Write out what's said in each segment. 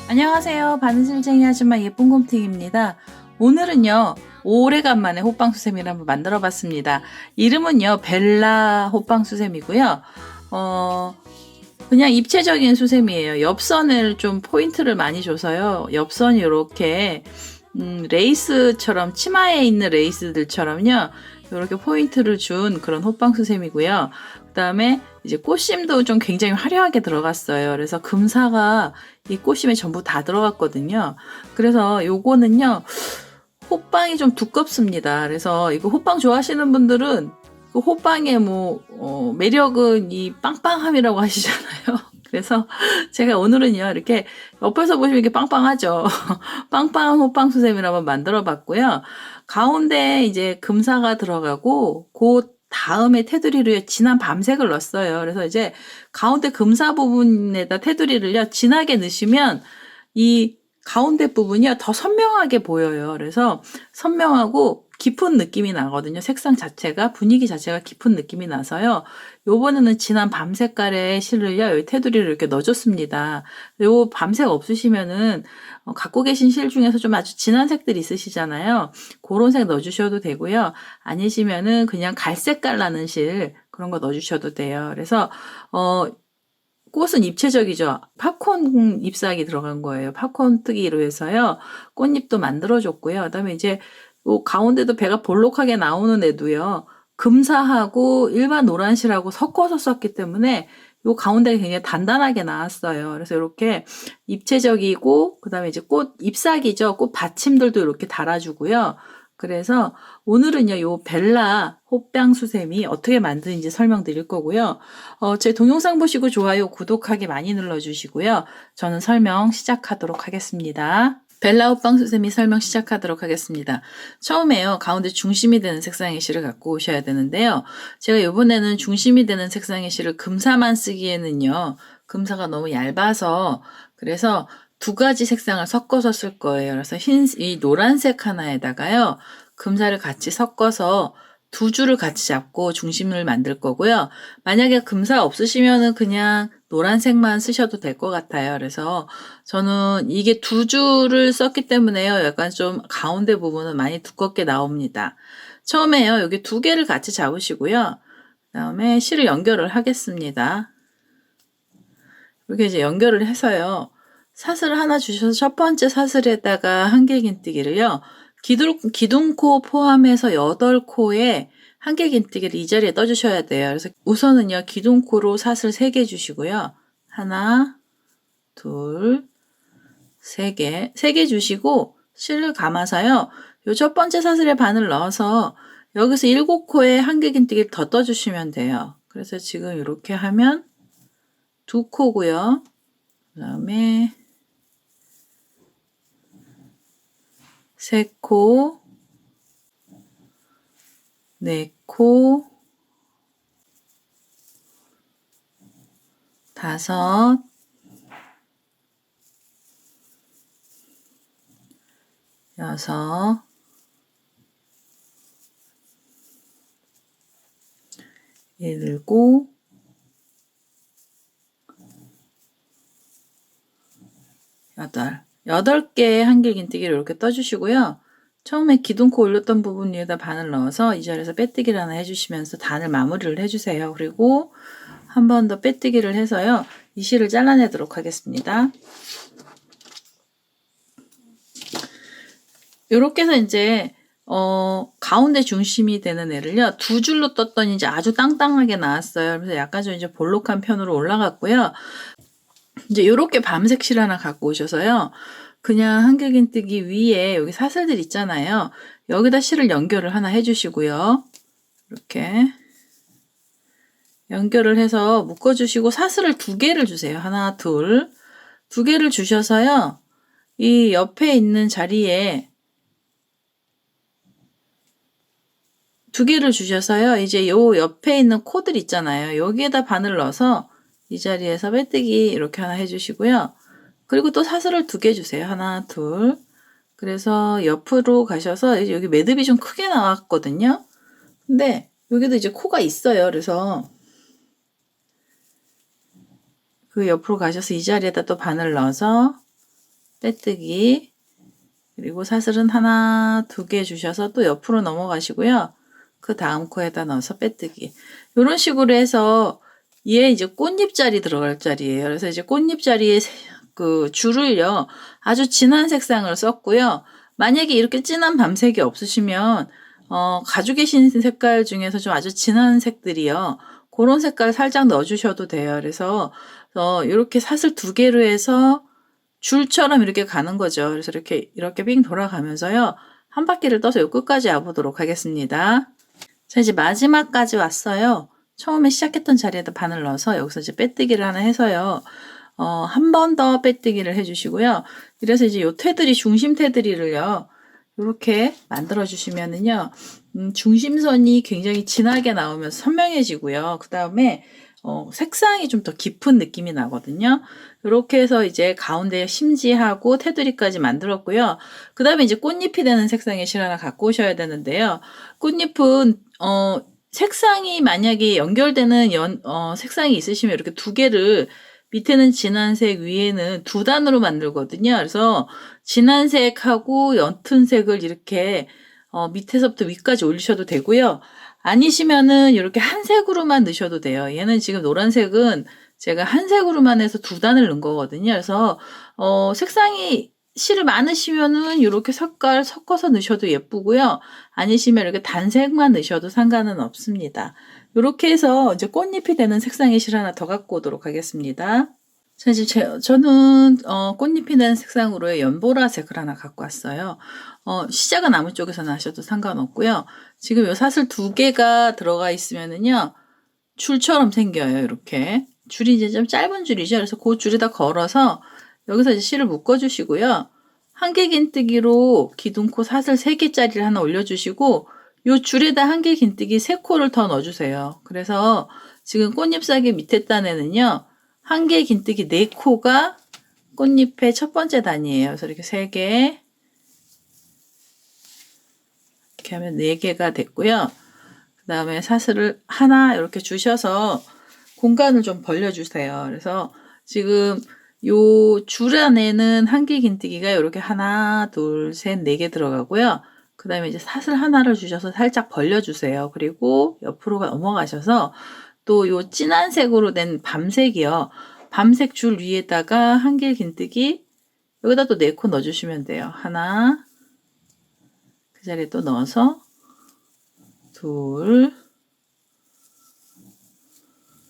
안녕하세요. 바느질쟁이 아줌마 예쁜 곰탱입니다. 오늘은요, 오래간만에 호빵수세미를 한번 만들어 봤습니다. 이름은요, 벨라 호빵수세미고요. 그냥 입체적인 수세미예요. 옆선을 좀 포인트를 많이 줘서요. 옆선이 이렇게 레이스처럼, 치마에 있는 레이스들처럼요, 이렇게 포인트를 준 그런 호빵수세미고요. 그 다음에 이제 꽃심도 좀 굉장히 화려하게 들어갔어요. 그래서 금사가 이 꽃심에 전부 다 들어갔거든요. 그래서 요거는요, 호빵이 좀 두껍습니다. 그래서 이거 호빵 좋아하시는 분들은 그 호빵의 매력은 이 빵빵함이라고 하시잖아요. 그래서 제가 오늘은요, 이렇게 옆에서 보시면 이렇게 빵빵하죠. 빵빵한 호빵 수세미를 한번 만들어 봤고요. 가운데 이제 금사가 들어가고, 그 다음에 테두리를 진한 밤색을 넣었어요. 그래서 이제 가운데 금사 부분에다 테두리를요, 진하게 넣으시면 이 가운데 부분이요, 더 선명하게 보여요. 그래서 선명하고 깊은 느낌이 나거든요. 색상 자체가, 분위기 자체가 깊은 느낌이 나서요. 요번에는 진한 밤 색깔의 실을요, 여기 테두리를 이렇게 넣어줬습니다. 요 밤색 없으시면은, 갖고 계신 실 중에서 좀 아주 진한 색들이 있으시잖아요. 그런 색 넣어주셔도 되고요. 아니시면은 그냥 갈색깔 나는 실, 그런 거 넣어주셔도 돼요. 그래서, 꽃은 입체적이죠. 팝콘 잎사귀 들어간 거예요. 팝콘 뜨기로 해서요. 꽃잎도 만들어줬고요. 그다음에 이제 요 가운데도 배가 볼록하게 나오는 애도요. 금사하고 일반 노란실하고 섞어서 썼기 때문에 요 가운데가 굉장히 단단하게 나왔어요. 그래서 이렇게 입체적이고 그다음에 이제 꽃 잎사귀죠. 꽃 받침들도 이렇게 달아주고요. 그래서 오늘은요, 요 벨라 호빵 수세미 어떻게 만드는지 설명드릴 거고요. 제 동영상 보시고 좋아요, 구독하기 많이 눌러주시고요. 저는 설명 시작하도록 하겠습니다. 벨라 호빵 수세미 설명 시작하도록 하겠습니다. 처음에요, 가운데 중심이 되는 색상의 실을 갖고 오셔야 되는데요. 제가 이번에는 중심이 되는 색상의 실을 금사만 쓰기에는요, 금사가 너무 얇아서, 그래서 두 가지 색상을 섞어서 쓸 거예요. 그래서 이 노란색 하나에다가요, 금사를 같이 섞어서 두 줄을 같이 잡고 중심을 만들 거고요. 만약에 금사 없으시면은 그냥 노란색만 쓰셔도 될 것 같아요. 그래서 저는 이게 두 줄을 썼기 때문에요. 약간 좀 가운데 부분은 많이 두껍게 나옵니다. 처음에요, 여기 두 개를 같이 잡으시고요. 그 다음에 실을 연결을 하겠습니다. 이렇게 이제 연결을 해서요. 사슬을 하나 주셔서 첫 번째 사슬에다가 한길긴뜨기를요. 기둥코 포함해서 8코에 한길긴뜨기를 이 자리에 떠주셔야 돼요. 그래서 우선은요, 기둥코로 사슬 3개 주시고요. 하나, 둘, 3개. 3개 주시고 실을 감아서요. 요 첫 번째 사슬에 바늘 넣어서 여기서 7코에 한길긴뜨기를 더 떠주시면 돼요. 그래서 지금 이렇게 하면 2코고요. 그 다음에 3코, 4코, 5, 6, 7, 8개의 한길긴뜨기를 이렇게 떠주시고요. 처음에 기둥코 올렸던 부분 위에다 바늘 넣어서 이 자리에서 빼뜨기를 하나 해주시면서 단을 마무리를 해주세요. 그리고 한 번 더 빼뜨기를 해서요, 이 실을 잘라내도록 하겠습니다. 이렇게 해서 이제 가운데 중심이 되는 애를요, 두 줄로 떴더니 이제 아주 땅땅하게 나왔어요. 그래서 약간 좀 이제 볼록한 편으로 올라갔고요. 이제 이렇게 밤색 실 하나 갖고 오셔서요, 그냥 한길긴뜨기 위에 여기 사슬들 있잖아요. 여기다 실을 연결을 하나 해주시고요. 이렇게 연결을 해서 묶어주시고 사슬을 2개를 주세요. 하나, 둘. 2개를 주셔서요, 이 옆에 있는 자리에 2개를 주셔서요, 이제 요 옆에 있는 코들 있잖아요. 여기에다 바늘 넣어서 이 자리에서 빼뜨기 이렇게 하나 해주시고요. 그리고 또 사슬을 2개 주세요. 하나, 둘. 그래서 옆으로 가셔서 여기 매듭이 좀 크게 나왔거든요. 근데 여기도 이제 코가 있어요. 그래서 그 옆으로 가셔서 이 자리에다 또 바늘 넣어서 빼뜨기, 그리고 사슬은 하나, 두 개 주셔서 또 옆으로 넘어가시고요. 그 다음 코에다 넣어서 빼뜨기. 이런 식으로 해서 얘 이제 꽃잎자리 들어갈 자리예요. 그래서 이제 꽃잎자리에 그 줄을요, 아주 진한 색상을 썼고요. 만약에 이렇게 진한 밤색이 없으시면 가지고 계신 색깔 중에서 좀 아주 진한 색들이요, 그런 색깔 살짝 넣어주셔도 돼요. 그래서 이렇게 사슬 두 개로 해서 줄처럼 이렇게 가는 거죠. 그래서 이렇게 빙 돌아가면서요, 한 바퀴를 떠서 요 끝까지 와보도록 하겠습니다. 자, 이제 마지막까지 왔어요. 처음에 시작했던 자리에다 바늘 넣어서 여기서 이제 빼뜨기를 하나 해서요, 한 번 더 빼뜨기를 해주시고요. 이래서 이제 요 테두리, 중심 테두리를요, 이렇게 만들어 주시면은요, 중심선이 굉장히 진하게 나오면서 선명해지고요. 그 다음에 색상이 좀 더 깊은 느낌이 나거든요. 이렇게 해서 이제 가운데 심지하고 테두리까지 만들었고요. 그 다음에 이제 꽃잎이 되는 색상의 실 하나 갖고 오셔야 되는데요. 꽃잎은 색상이 만약에 연결되는 색상이 있으시면 이렇게 두 개를, 밑에는 진한색, 위에는 두 단으로 만들거든요. 그래서 진한색하고 옅은 색을 이렇게 밑에서부터 위까지 올리셔도 되고요. 아니시면은 이렇게 한 색으로만 넣으셔도 돼요. 얘는 지금 노란색은 제가 한 색으로만 해서 두 단을 넣은 거거든요. 그래서 색상이 실을 많으시면은 이렇게 색깔 섞어서 넣으셔도 예쁘고요. 아니시면 이렇게 단색만 넣으셔도 상관은 없습니다. 이렇게 해서 이제 꽃잎이 되는 색상의 실 하나 더 갖고 오도록 하겠습니다. 자, 이제 저는 꽃잎이 되는 색상으로 연보라색을 하나 갖고 왔어요. 시작은 아무 쪽에서나 하셔도 상관없고요. 지금 요 사슬 두 개가 들어가 있으면은요, 줄처럼 생겨요. 이렇게 줄이 이제 좀 짧은 줄이죠. 그래서 그 줄에다 걸어서 여기서 이제 실을 묶어 주시고요. 한길긴뜨기로 기둥코 사슬 3개짜리를 하나 올려주시고, 요 줄에다 한길긴뜨기 3코를 더 넣어주세요. 그래서 지금 꽃잎사기 밑에 단에는요, 한길긴뜨기 4코가 꽃잎의 첫 번째 단이에요. 그래서 이렇게 3개, 이렇게 하면 4개가 됐고요. 그 다음에 사슬을 하나 이렇게 주셔서 공간을 좀 벌려주세요. 그래서 지금 요 줄 안에는 한길긴뜨기가 이렇게 하나, 둘, 셋, 4개 들어가고요. 그 다음에 이제 사슬 하나를 주셔서 살짝 벌려주세요. 그리고 옆으로 넘어가셔서 또 요 진한 색으로 된 밤색이요, 밤색 줄 위에다가 한길긴뜨기 여기다 또 4코 넣어주시면 돼요. 하나, 그 자리에 또 넣어서 둘,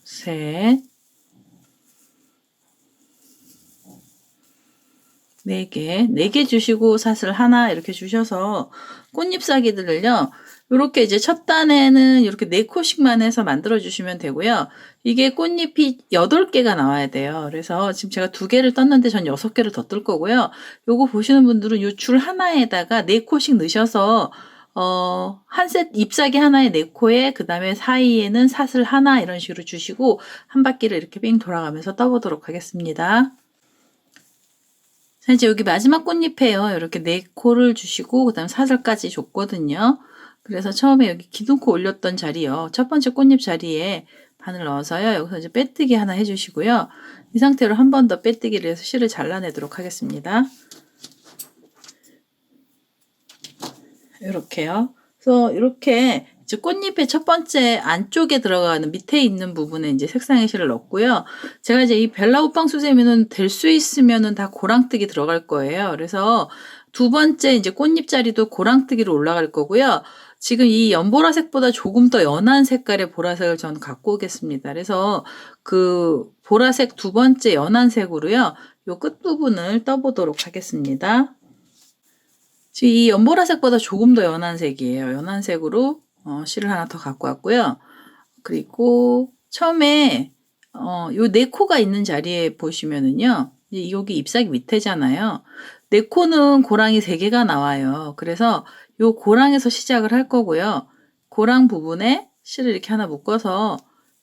셋, 4개 주시고 사슬 하나 이렇게 주셔서 꽃잎사기들을요, 이렇게 이제 첫 단에는 이렇게 4코씩만 해서 만들어 주시면 되고요. 이게 꽃잎이 8개가 나와야 돼요. 그래서 지금 제가 2개를 떴는데 전 6개를 더 뜰 거고요. 요거 보시는 분들은 요 줄 하나에다가 4코씩 넣으셔서 한 셋 잎사기 하나에 4코에 그 다음에 사이에는 사슬 하나 이런 식으로 주시고 한 바퀴를 이렇게 빙 돌아가면서 떠보도록 하겠습니다. 자, 이제 여기 마지막 꽃잎에요, 이렇게 4코를 주시고 그 다음 사슬까지 줬거든요. 그래서 처음에 여기 기둥코 올렸던 자리요, 첫 번째 꽃잎 자리에 바늘 넣어서요, 여기서 이제 빼뜨기 하나 해주시고요. 이 상태로 한 번 더 빼뜨기를 해서 실을 잘라내도록 하겠습니다. 이렇게요. 그래서 이렇게 이제 꽃잎의 첫 번째 안쪽에 들어가는 밑에 있는 부분에 이제 색상의 실을 넣었고요. 제가 이제 이 벨라우팡 수세미는 될 수 있으면은 다 고랑뜨기 들어갈 거예요. 그래서 두 번째 이제 꽃잎 자리도 고랑뜨기로 올라갈 거고요. 지금 이 연보라색보다 조금 더 연한 색깔의 보라색을 전 갖고 오겠습니다. 그래서 그 보라색 두 번째 연한 색으로요, 요 끝부분을 떠보도록 하겠습니다. 지금 이 연보라색보다 조금 더 연한 색이에요. 연한 색으로 실을 하나 더 갖고 왔고요. 그리고 처음에 요 4코가 있는 자리에 보시면은요, 여기 잎사귀 밑에잖아요. 4코는 고랑이 3개가 나와요. 그래서 요 고랑에서 시작을 할 거고요. 고랑 부분에 실을 이렇게 하나 묶어서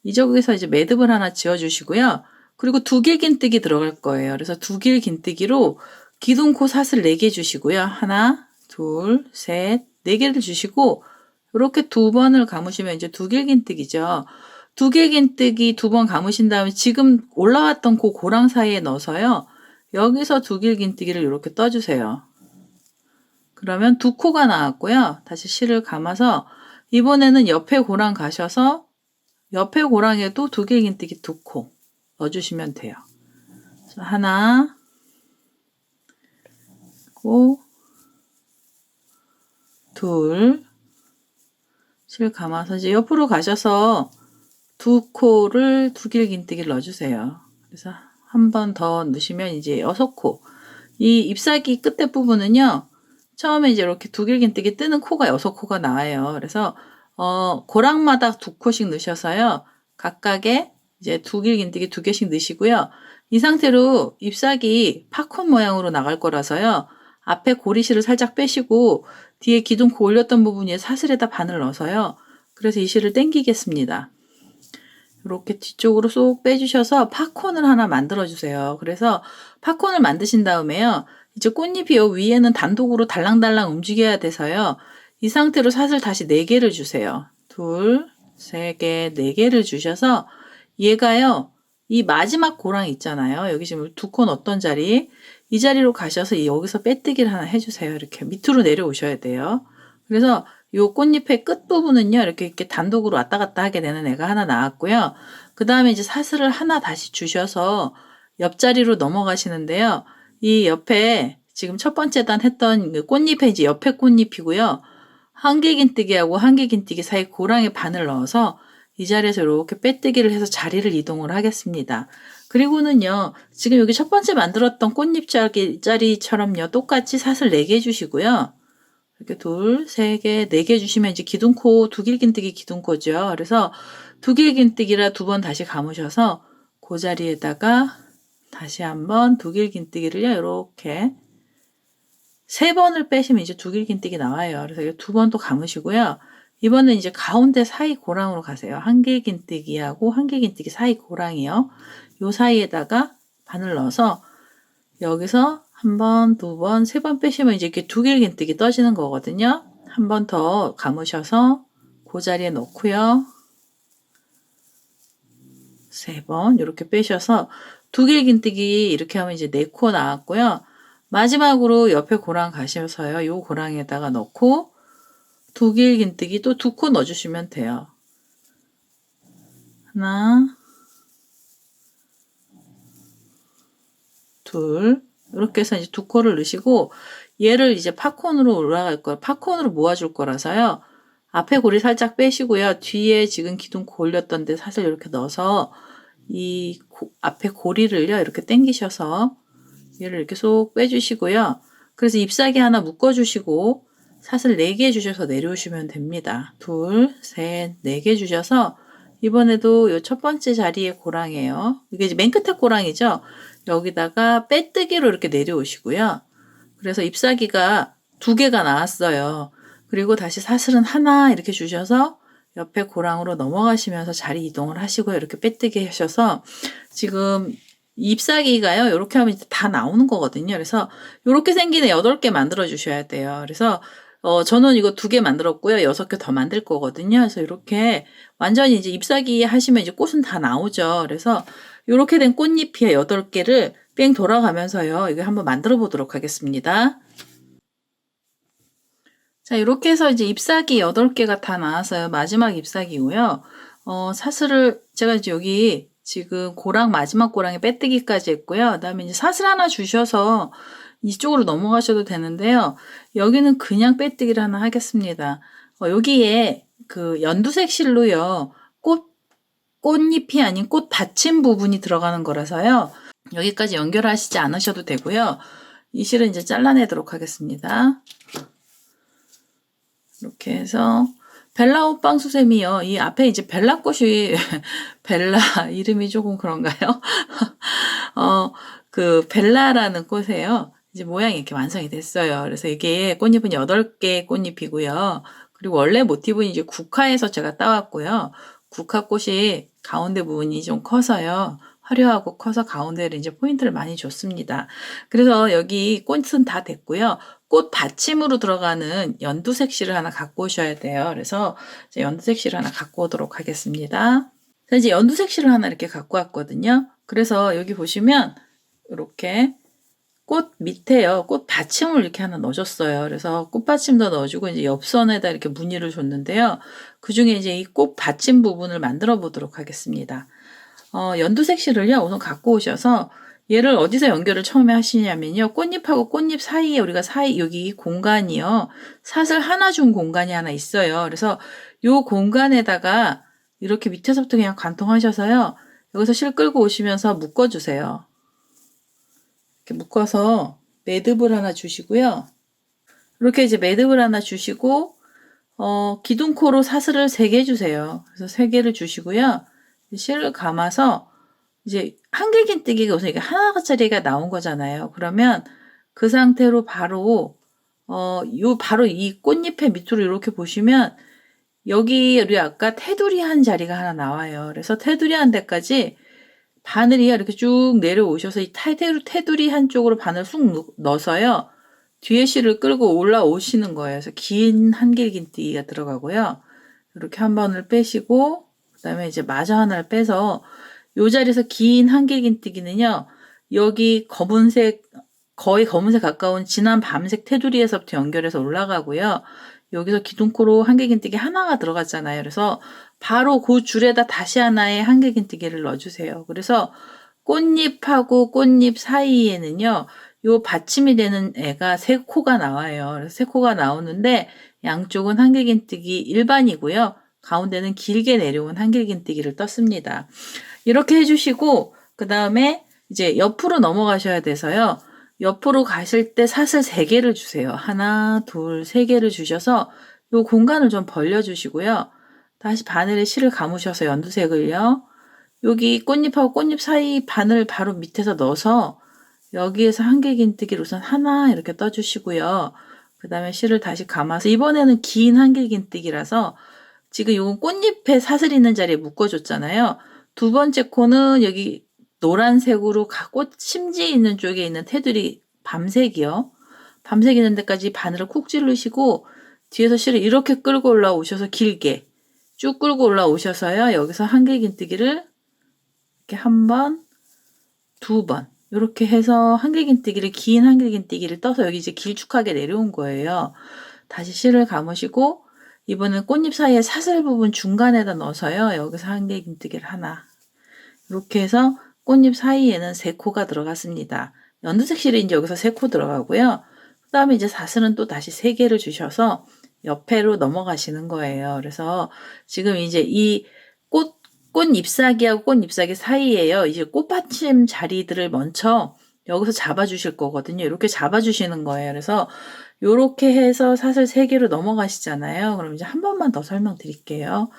이쪽에서 이제 매듭을 하나 지어 주시고요. 그리고 두길긴뜨기 들어갈 거예요. 그래서 두길긴뜨기로 기둥코 사슬 4개 주시고요. 하나, 둘, 셋, 4개를 주시고 이렇게 2번을 감으시면 이제 두길긴뜨기죠. 두길긴뜨기 2번 감으신 다음에 지금 올라왔던 그 고랑 사이에 넣어서요. 여기서 두길긴뜨기를 이렇게 떠주세요. 그러면 2코가 나왔고요. 다시 실을 감아서 이번에는 옆에 고랑 가셔서 옆에 고랑에도 두길긴뜨기 2코 넣어주시면 돼요. 하나, 둘, 실 감아서 이제 옆으로 가셔서 2코를 두길긴뜨기를 넣어주세요. 그래서 한 번 더 넣으시면 이제 6코. 이 잎사귀 끝에 부분은요, 처음에 이제 이렇게 두길긴뜨기 뜨는 코가 6코가 나와요. 그래서, 고랑마다 2코씩 넣으셔서요, 각각에 이제 두길긴뜨기 2개씩 넣으시고요. 이 상태로 잎사귀 팝콘 모양으로 나갈 거라서요, 앞에 고리실을 살짝 빼시고, 뒤에 기둥코 올렸던 부분에 사슬에다 바늘 넣어서요, 그래서 이 실을 당기겠습니다. 이렇게 뒤쪽으로 쏙 빼주셔서 팝콘을 하나 만들어주세요. 그래서 팝콘을 만드신 다음에요. 이제 꽃잎이 여기 위에는 단독으로 달랑달랑 움직여야 돼서요. 이 상태로 사슬 다시 4개를 주세요. 둘, 3개, 4개를 주셔서 얘가요. 이 마지막 고랑 있잖아요. 여기 지금 2코 넣었던 자리. 이 자리로 가셔서 여기서 빼뜨기를 하나 해주세요. 이렇게 밑으로 내려오셔야 돼요. 그래서 요 꽃잎의 끝부분은요, 이렇게 단독으로 왔다 갔다 하게 되는 애가 하나 나왔고요. 그 다음에 이제 사슬을 하나 다시 주셔서 옆자리로 넘어가시는데요. 이 옆에 지금 첫 번째 단 했던 그 꽃잎의 이제 옆에 꽃잎이고요. 한길긴뜨기하고 한길긴뜨기 사이 고랑에 바늘 넣어서 이 자리에서 이렇게 빼뜨기를 해서 자리를 이동을 하겠습니다. 그리고는요, 지금 여기 첫 번째 만들었던 꽃잎 자리처럼요, 똑같이 사슬 4개 주시고요. 이렇게 둘, 3개, 4개 주시면 이제 기둥코, 두길긴뜨기 기둥코죠. 그래서 두길긴뜨기라 2번 다시 감으셔서 그 자리에다가 다시 한번 두길긴뜨기를요, 이렇게 3번을 빼시면 이제 두길긴뜨기 나와요. 그래서 2번 또 감으시고요. 이번엔 이제 가운데 사이 고랑으로 가세요. 한길긴뜨기하고 한길긴뜨기 사이 고랑이요. 요 사이에다가 바늘 넣어서 여기서 1번, 2번, 3번 빼시면 이제 이렇게 두길긴뜨기 떠지는 거거든요. 한 번 더 감으셔서 그 자리에 놓고요. 3번 이렇게 빼셔서 두길긴뜨기 이렇게 하면 이제 4코 나왔고요. 마지막으로 옆에 고랑 가셔서요. 요 고랑에다가 넣고 두길긴뜨기 또 2코 넣어주시면 돼요. 하나, 둘, 이렇게 해서 이제 2코를 넣으시고 얘를 이제 팝콘으로 올라갈 거예요. 팝콘으로 모아줄 거라서요. 앞에 고리 살짝 빼시고요. 뒤에 지금 기둥코 올렸던 데 사슬 이렇게 넣어서 이 앞에 고리를요. 이렇게 당기셔서 얘를 이렇게 쏙 빼주시고요. 그래서 잎사귀 하나 묶어주시고 사슬 4개 주셔서 내려오시면 됩니다. 둘, 셋, 4개 주셔서 이번에도 이 첫 번째 자리에 고랑이에요. 이게 이제 맨 끝에 고랑이죠. 여기다가 빼뜨기로 이렇게 내려오시고요. 그래서 잎사귀가 2개가 나왔어요. 그리고 다시 사슬은 하나 이렇게 주셔서 옆에 고랑으로 넘어가시면서 자리 이동을 하시고요. 이렇게 빼뜨기 하셔서 지금 잎사귀가요. 이렇게 하면 다 나오는 거거든요. 그래서 이렇게 생긴 애 8개 만들어 주셔야 돼요. 그래서 저는 이거 2개 만들었고요. 6개 더 만들 거거든요. 그래서 이렇게 완전히 이제 잎사귀 하시면 이제 꽃은 다 나오죠. 그래서 이렇게 된 꽃잎이 8개를 뺑 돌아가면서요. 이거 한번 만들어 보도록 하겠습니다. 자, 이렇게 해서 이제 잎사귀 8개가 다 나왔어요. 마지막 잎사귀고요. 사슬을 제가 이제 여기 지금 고랑 마지막 고랑에 빼뜨기까지 했고요. 그다음에 이제 사슬 하나 주셔서 이쪽으로 넘어가셔도 되는데요. 여기는 그냥 빼뜨기를 하나 하겠습니다. 여기에 그 연두색 실로요. 꽃잎이 아닌 꽃 받침 부분이 들어가는 거라서요. 여기까지 연결하시지 않으셔도 되고요. 이 실은 이제 잘라내도록 하겠습니다. 이렇게 해서 벨라 옷방 수세미요. 이 앞에 이제 벨라꽃이 벨라 이름이 조금 그런가요? 그 벨라라는 꽃이에요. 이제 모양이 이렇게 완성이 됐어요. 그래서 이게 꽃잎은 8개 꽃잎이고요. 그리고 원래 모티브는 이제 국화에서 제가 따왔고요. 국화꽃이 가운데 부분이 좀 커서요. 화려하고 커서 가운데를 이제 포인트를 많이 줬습니다. 그래서 여기 꽃은 다 됐고요. 꽃 받침으로 들어가는 연두색 실을 하나 갖고 오셔야 돼요. 그래서 이제 연두색 실을 하나 갖고 오도록 하겠습니다. 자, 이제 연두색 실을 하나 이렇게 갖고 왔거든요. 그래서 여기 보시면 이렇게 꽃 밑에요. 꽃 받침을 이렇게 하나 넣어줬어요. 그래서 꽃 받침도 넣어주고 이제 옆선에다 이렇게 무늬를 줬는데요. 그 중에 이제 이 꽃 받침 부분을 만들어 보도록 하겠습니다. 연두색 실을요, 우선 갖고 오셔서 얘를 어디서 연결을 처음에 하시냐면요. 꽃잎하고 꽃잎 사이에 우리가 여기 공간이요. 사슬 하나 준 공간이 하나 있어요. 그래서 요 공간에다가 이렇게 밑에서부터 그냥 관통하셔서요. 여기서 실 끌고 오시면서 묶어주세요. 이렇게 묶어서 매듭을 하나 주시고요. 이렇게 이제 매듭을 하나 주시고, 기둥코로 사슬을 3개 주세요. 그래서 3개를 주시고요. 실을 감아서 이제 한길긴뜨기가 우선 이게 하나짜리가 나온 거잖아요. 그러면 그 상태로 바로 바로 이 꽃잎의 밑으로 이렇게 보시면 여기 우리 아까 테두리 한 자리가 하나 나와요. 그래서 테두리 한 데까지 바늘이 이렇게 쭉 내려오셔서 이 테두리 한쪽으로 바늘 쑥 넣어서요. 뒤에 실을 끌고 올라오시는 거예요. 그래서 긴 한길긴뜨기가 들어가고요. 이렇게 한 번을 빼시고 그 다음에 이제 마저 하나를 빼서 이 자리에서 긴 한길긴뜨기는요. 여기 검은색 거의 검은색 가까운 진한 밤색 테두리에서부터 연결해서 올라가고요. 여기서 기둥코로 한길긴뜨기 하나가 들어갔잖아요. 그래서 바로 그 줄에다 다시 하나의 한길긴뜨기를 넣어주세요. 그래서 꽃잎하고 꽃잎 사이에는요. 요 받침이 되는 애가 3코가 나와요. 그래서 3코가 나오는데 양쪽은 한길긴뜨기 일반이고요. 가운데는 길게 내려온 한길긴뜨기를 떴습니다. 이렇게 해주시고 그 다음에 이제 옆으로 넘어가셔야 돼서요. 옆으로 가실 때 사슬 3개를 주세요. 하나, 둘, 3개를 주셔서 요 공간을 좀 벌려주시고요. 다시 바늘에 실을 감으셔서 연두색을요. 여기 꽃잎하고 꽃잎 사이 바늘 바로 밑에서 넣어서 여기에서 한길긴뜨기를 우선 하나 이렇게 떠주시고요. 그 다음에 실을 다시 감아서 이번에는 긴 한길긴뜨기라서 지금 요 꽃잎에 사슬 있는 자리에 묶어줬잖아요. 두 번째 코는 여기 노란색으로 꽃 심지 있는 쪽에 있는 테두리 밤색이요. 밤색 있는 데까지 바늘을 쿡 찌르시고 뒤에서 실을 이렇게 끌고 올라오셔서 길게 쭉 끌고 올라오셔서요. 여기서 한길긴뜨기를 이렇게 한 번, 2번 이렇게 해서 한길긴뜨기를 긴 한길긴뜨기를 떠서 여기 이제 길쭉하게 내려온 거예요. 다시 실을 감으시고 이번엔 꽃잎 사이에 사슬 부분 중간에다 넣어서요. 여기서 한길긴뜨기를 하나 이렇게 해서 꽃잎 사이에는 3코가 들어갔습니다. 연두색 실이 이제 여기서 3코 들어가고요. 그 다음에 이제 사슬은 또 다시 3개를 주셔서 옆에로 넘어가시는 거예요. 그래서 지금 이제 이 꽃잎사귀하고 꽃잎사귀 사이에요. 이제 꽃받침 자리들을 먼저 여기서 잡아주실 거거든요. 이렇게 잡아주시는 거예요. 그래서 이렇게 해서 사슬 3개로 넘어가시잖아요. 그럼 이제 한 번만 더 설명드릴게요.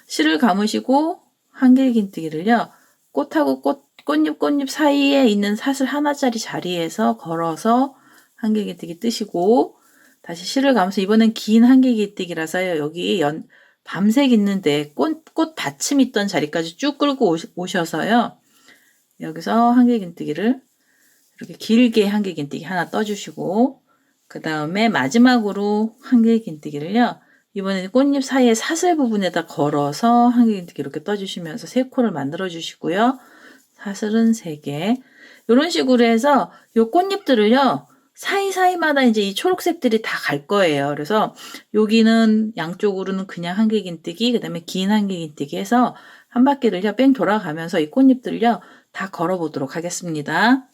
실을 감으시고 한길긴뜨기를요. 꽃하고 꽃잎 사이에 있는 사슬 하나짜리 자리에서 걸어서 한길긴뜨기 뜨시고 다시 실을 감아서 이번엔 긴 한길긴뜨기라서요. 여기 밤색 있는데 꽃 받침 있던 자리까지 쭉 끌고 오셔서요. 여기서 한길긴뜨기를 이렇게 길게 한길긴뜨기 하나 떠주시고 그 다음에 마지막으로 한길긴뜨기를요. 이번에는 꽃잎 사이에 사슬 부분에다 걸어서 한길긴뜨기 이렇게 떠주시면서 3코를 만들어 주시고요. 사슬은 3개. 이런 식으로 해서 이 꽃잎들을요. 사이사이마다 이제 이 초록색들이 다 갈 거예요. 그래서 여기는 양쪽으로는 그냥 한길긴뜨기, 그 다음에 긴 한길긴뜨기 해서 한 바퀴를요. 뺑 돌아가면서 이 꽃잎들을요. 다 걸어보도록 하겠습니다.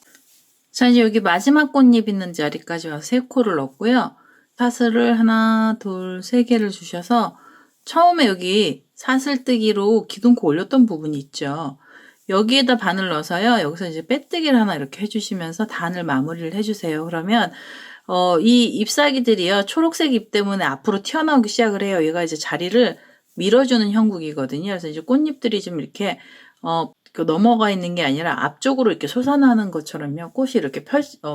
자, 이제 여기 마지막 꽃잎 있는 자리까지 와서 3코를 넣고요. 사슬을 하나, 둘, 3개를 주셔서 처음에 여기 사슬뜨기로 기둥코 올렸던 부분이 있죠. 여기에다 바늘 넣어서요. 여기서 이제 빼뜨기를 하나 이렇게 해주시면서 단을 마무리를 해주세요. 그러면 이 잎사귀들이요. 초록색 잎 때문에 앞으로 튀어나오기 시작을 해요. 얘가 이제 자리를 밀어주는 형국이거든요. 그래서 이제 꽃잎들이 좀 이렇게 넘어가 있는 게 아니라 앞쪽으로 이렇게 솟아나는 것처럼요. 꽃이 이렇게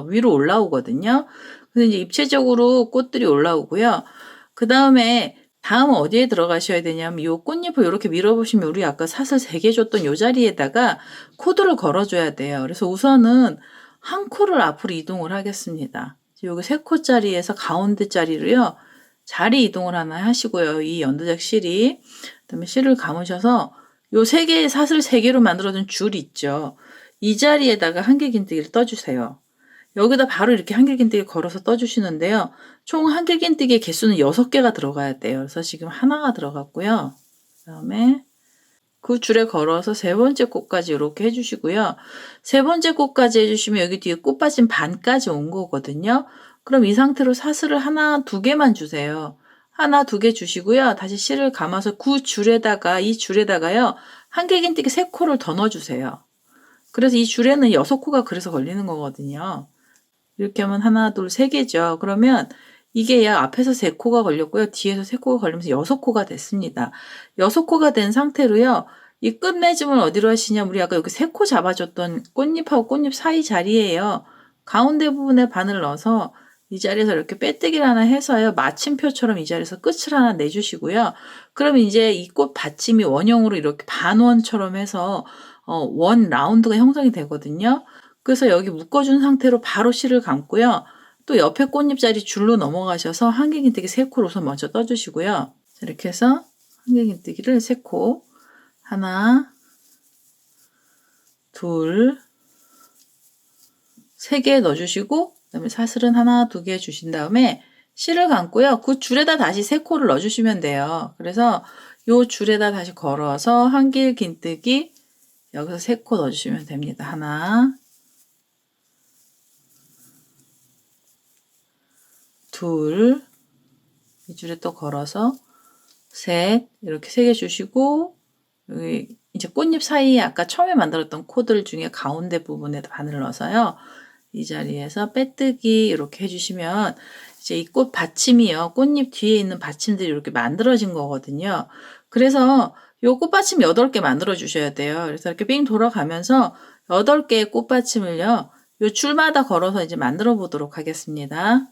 위로 올라오거든요. 그래서 이제 입체적으로 꽃들이 올라오고요. 그 다음에 다음은 어디에 들어가셔야 되냐면 요 꽃잎을 이렇게 밀어보시면 우리 아까 사슬 3개 줬던 요 자리에다가 코드를 걸어줘야 돼요. 그래서 우선은 한 코를 앞으로 이동을 하겠습니다. 여기 3코짜리에서 가운데 자리로요. 자리 이동을 하나 하시고요. 이 연두색 실이. 그다음에 실을 감으셔서 요 3개의 사슬 3개로 만들어둔 줄 있죠. 이 자리에다가 한길긴뜨기를 떠주세요. 여기다 바로 이렇게 한길긴뜨기 걸어서 떠주시는데요. 총 한길긴뜨기의 개수는 6개가 들어가야 돼요. 그래서 지금 하나가 들어갔고요. 그 다음에 그 줄에 걸어서 3번째 꽃까지 이렇게 해주시고요. 3번째 꽃까지 해주시면 여기 뒤에 꽃받침 반까지 온 거거든요. 그럼 이 상태로 사슬을 하나, 2개만 주세요. 하나, 2개 주시고요. 다시 실을 감아서 그 줄에다가, 이 줄에다가요. 한길긴뜨기 3코를 더 넣어주세요. 그래서 이 줄에는 6코가 그래서 걸리는 거거든요. 이렇게 하면 하나, 둘, 3개죠. 그러면 이게 약 앞에서 3코가 걸렸고요. 뒤에서 3코가 걸리면서 6코가 됐습니다. 6코가 된 상태로요. 이 끝맺음을 어디로 하시냐? 우리 아까 여기 3코 잡아줬던 꽃잎하고 꽃잎 사이 자리에요. 가운데 부분에 바늘 넣어서 이 자리에서 이렇게 빼뜨기를 하나 해서요. 마침표처럼 이 자리에서 끝을 하나 내주시고요. 그럼 이제 이 꽃 받침이 원형으로 이렇게 반원처럼 해서 원 라운드가 형성이 되거든요. 그래서 여기 묶어준 상태로 바로 실을 감고요. 또 옆에 꽃잎자리 줄로 넘어가셔서 한길긴뜨기 3코를 우선 먼저 떠주시고요. 이렇게 해서 한길긴뜨기를 3코 하나, 둘, 3개 넣어주시고 그다음에 사슬은 하나, 2개 주신 다음에 실을 감고요. 그 줄에다 다시 3코를 넣어주시면 돼요. 그래서 요 줄에다 다시 걸어서 한길긴뜨기 여기서 3코 넣어주시면 됩니다. 하나, 둘, 이 줄에 또 걸어서 셋, 이렇게 3개 주시고 여기 이제 꽃잎 사이에 아까 처음에 만들었던 코들 중에 가운데 부분에 바늘을 넣어서요. 이 자리에서 빼뜨기 이렇게 해주시면 이제 이 꽃 받침이요. 꽃잎 뒤에 있는 받침들이 이렇게 만들어진 거거든요. 그래서 요 꽃받침 8개 만들어 주셔야 돼요. 그래서 이렇게 빙 돌아가면서 8개의 꽃받침을요. 요 줄마다 걸어서 이제 만들어 보도록 하겠습니다.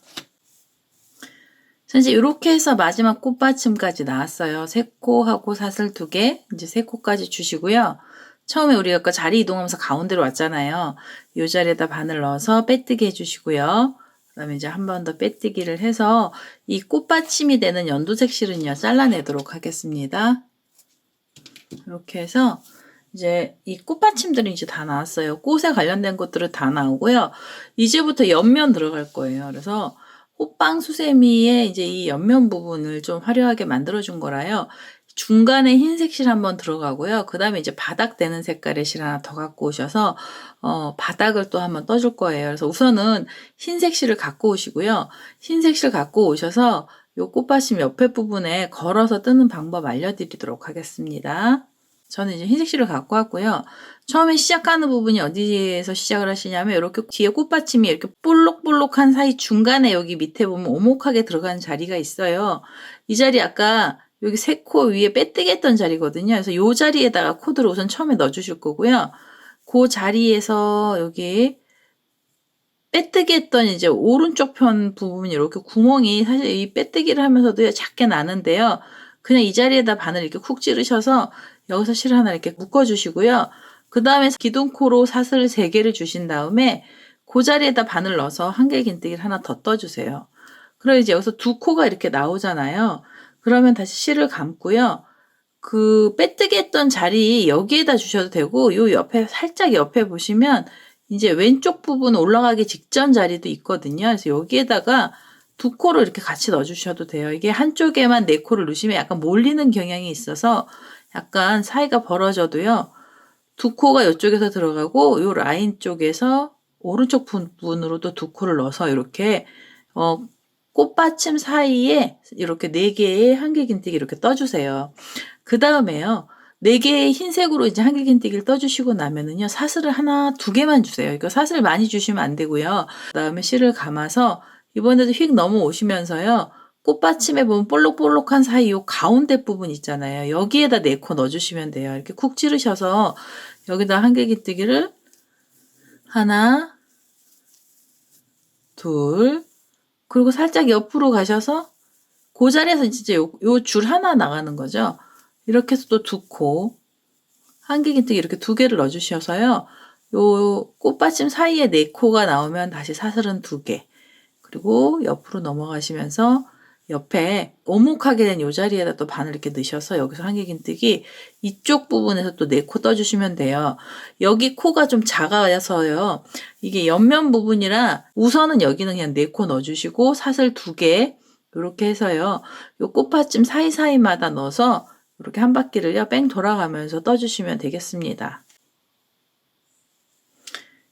이제 이렇게 해서 마지막 꽃받침까지 나왔어요. 3코하고 사슬 2개, 이제 3코까지 주시고요. 처음에 우리가 아까 자리 이동하면서 가운데로 왔잖아요. 이 자리에다 바늘 넣어서 빼뜨기 해주시고요. 그 다음에 이제 한 번 더 빼뜨기를 해서 이 꽃받침이 되는 연두색 실은요, 잘라내도록 하겠습니다. 이렇게 해서 이제 이 꽃받침들이 이제 다 나왔어요. 꽃에 관련된 것들은 다 나오고요. 이제부터 옆면 들어갈 거예요. 그래서 호빵 수세미에 이제 이 옆면 부분을 좀 화려하게 만들어준 거라요. 중간에 흰색 실 한번 들어가고요. 그 다음에 이제 바닥 되는 색깔의 실 하나 더 갖고 오셔서 바닥을 또 한번 떠줄 거예요. 그래서 우선은 흰색 실을 갖고 오시고요. 흰색 실 갖고 오셔서 요 꽃받침 옆에 부분에 걸어서 뜨는 방법 알려드리도록 하겠습니다. 저는 이제 흰색 실을 갖고 왔고요. 처음에 시작하는 부분이 어디에서 시작을 하시냐면 이렇게 뒤에 꽃받침이 이렇게 볼록볼록한 사이 중간에 여기 밑에 보면 오목하게 들어가는 자리가 있어요. 이 자리 아까 여기 3코 위에 빼뜨기 했던 자리거든요. 그래서 이 자리에다가 코드를 우선 처음에 넣어주실 거고요. 그 자리에서 여기 빼뜨기 했던 이제 오른쪽 편 부분이 이렇게 구멍이 사실 이 빼뜨기를 하면서도 작게 나는데요. 그냥 이 자리에다 바늘 이렇게 쿡 찌르셔서 여기서 실 하나 이렇게 묶어주시고요. 그 다음에 기둥코로 사슬 3개를 주신 다음에 그 자리에다 바늘 넣어서 한길긴뜨기를 하나 더 떠주세요. 그럼 이제 여기서 2코가 이렇게 나오잖아요. 그러면 다시 실을 감고요. 그 빼뜨기 했던 자리 여기에다 주셔도 되고 요 옆에 살짝 옆에 보시면 이제 왼쪽 부분 올라가기 직전 자리도 있거든요. 그래서 여기에다가 2코를 이렇게 같이 넣어주셔도 돼요. 이게 한쪽에만 4코를 넣으시면 약간 몰리는 경향이 있어서 약간 사이가 벌어져도요. 2코가 이쪽에서 들어가고 요 라인 쪽에서 오른쪽 부분으로도 2코를 넣어서 이렇게 꽃받침 사이에 이렇게 4개의 한길긴뜨기 이렇게 떠주세요. 그 다음에요. 4개의 흰색으로 이제 한길긴뜨기를 떠주시고 나면은요. 사슬을 하나, 2개만 주세요. 이거 사슬 많이 주시면 안 되고요. 그 다음에 실을 감아서 이번에도 휙 넘어오시면서요. 꽃받침에 보면 볼록볼록한 사이 요 가운데 부분 있잖아요. 여기에다 4코 넣어주시면 돼요. 이렇게 쿡 찌르셔서 여기다 한길긴뜨기를 하나, 둘, 그리고 살짝 옆으로 가셔서 그 자리에서 진짜 요 줄 하나 나가는 거죠. 이렇게 해서 또 2코, 한길긴뜨기 이렇게 2개를 넣어주셔서요. 요 꽃받침 사이에 4코가 나오면 다시 사슬은 2개. 그리고 옆으로 넘어가시면서 옆에 오목하게 된 요 자리에다 또 바늘 이렇게 넣으셔서 여기서 한길긴뜨기 이쪽 부분에서 또 4코 떠주시면 돼요. 여기 코가 좀 작아서요. 이게 옆면 부분이라 우선은 여기는 그냥 4코 넣어주시고 사슬 2개 이렇게 해서요. 요 꽃받침 사이사이마다 넣어서 이렇게 한 바퀴를요 뺑 돌아가면서 떠주시면 되겠습니다.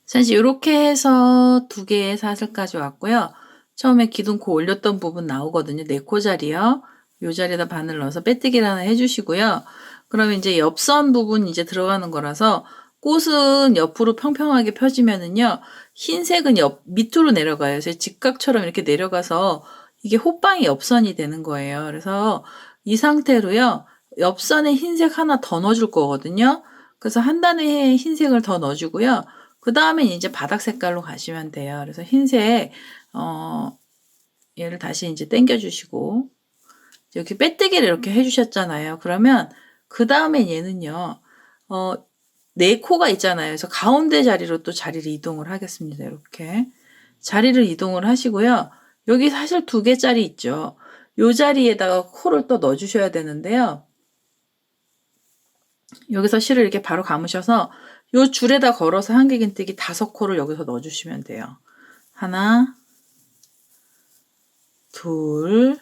자, 이제 이렇게 해서 2개의 사슬까지 왔고요. 처음에 기둥코 올렸던 부분 나오거든요. 4코 자리요. 요 자리에다 바늘 넣어서 빼뜨기를 하나 해주시고요. 그러면 이제 옆선 부분 이제 들어가는 거라서 꽃은 옆으로 평평하게 펴지면은요. 흰색은 옆 밑으로 내려가요. 그래서 직각처럼 이렇게 내려가서 이게 호빵이 옆선이 되는 거예요. 그래서 이 상태로요. 옆선에 흰색 하나 더 넣어줄 거거든요. 그래서 한 단에 흰색을 더 넣어주고요. 그 다음에 이제 바닥 색깔로 가시면 돼요. 그래서 흰색, 얘를 다시 이제 당겨주시고, 여기 빼뜨기를 이렇게 해주셨잖아요. 그러면 그 다음에 얘는요, 4코가 있잖아요. 그래서 가운데 자리로 또 자리를 이동을 하겠습니다. 이렇게. 자리를 이동을 하시고요. 여기 사실 2개짜리 있죠. 요 자리에다가 코를 또 넣어주셔야 되는데요. 여기서 실을 이렇게 바로 감으셔서 요 줄에다 걸어서 한길긴뜨기 5코를 여기서 넣어주시면 돼요. 하나, 둘,